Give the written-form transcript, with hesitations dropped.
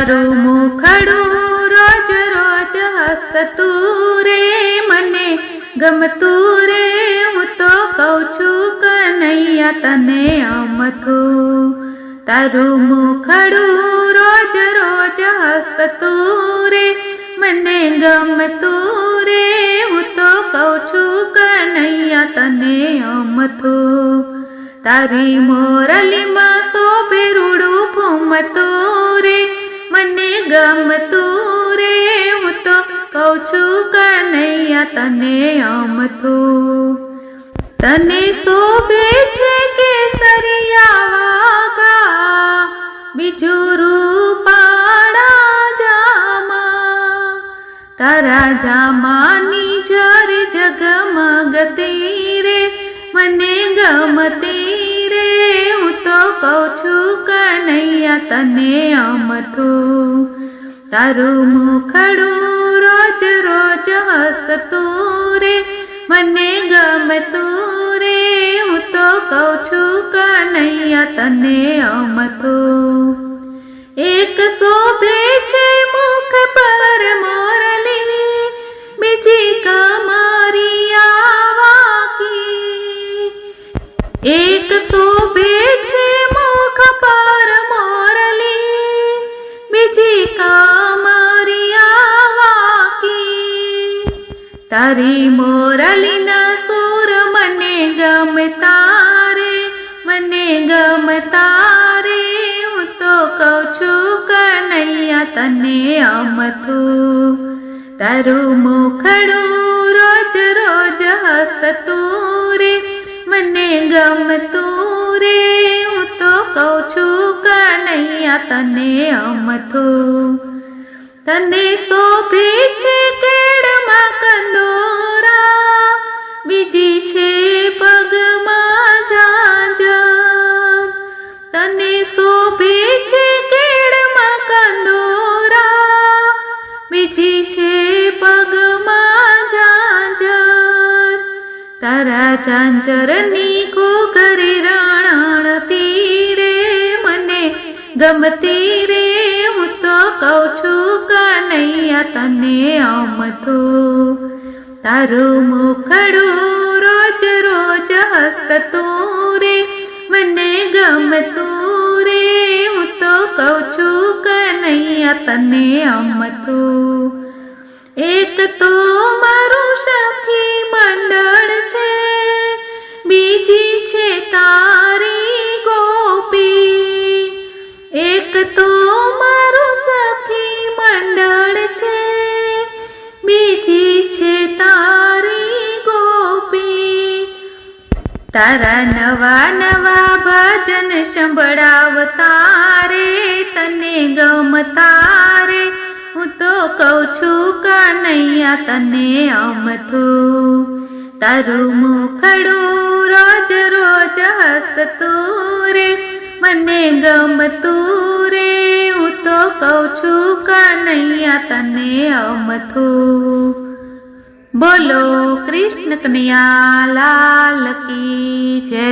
તારું મુખડું રોજ રોજ હસતું રે, મને ગમતું રે, હું તો કહું છું કનૈયા તને અમથું. તારું મુખડું રોજ રોજ હસતું રે, મને ગમતું રે, હું તો કહું છું કનૈયા તને અમથું. તારી મોરલીમાં શોભે રૂડું ફૂમતું રે, મને ગમતું રે, હું તો કહું છું કનૈયા તને અમથું. તને શોભે છે કેસરિયા વાઘા, બીજું રૂપાળા જામા, તારા જામાની જર જગમગતી રે, મને ગમતી રે, હું તો કહું છું કનૈયા તને અમથું. તારું મુખડું રોજ રોજ હસતું રે, મને ગમતું રે, હું તો કહું છું કનૈયા તને અમથું. એક શોભે છે મુખ પર મોરલી, બીજી કમરિયા વાકી. એક શોભે છે મુખ પર મોરલી, બીજી કમરિયા વાકી. તારી મોરલીના સૂર મને ગમતા રે, મને ગમતા રે, હું તો કહું છું કનૈયા તને અમથું. તારું મુખડું રોજ રોજ હસતું રે, મને ગમતું રે, હું તો કહું છું કનૈયા તને અમથું. તને શોભે છે કેળમાં કંદોરા, બીજી છે પગમાં ઝાંઝર. તને શોભે છે કેળમાં કંદોરા, બીજી છે પગમાં ઝાંઝર. તારા ઝાંઝરની ઘૂઘરી રણણતી રે, મને ગમતી રે, હું તો કહું છું કનૈયા તને અમથું. તારું મુખડું રોજ રોજ હસતું રે, મને ગમતું રે, હું તો કહું છું કનૈયા તને અમથું. એક તો મારું સખી મંડળ છે, બીજી છે તારી ગોપી. એક તો મારું સખી મંડળ છે, બીજી છે તારી ગોપી. તારા નવા નવા ભજન સંભળાવતા રે, તને ગમતા રે, હું તો કહું છું કનૈયા તને અમથું. તારું મુખડું રોજ રોજ હસતું રે, મને ગમતું રે, હું તો કહું છું કનૈયા તને અમથું. બોલો કૃષ્ણ કનૈયા લાલ કી જય.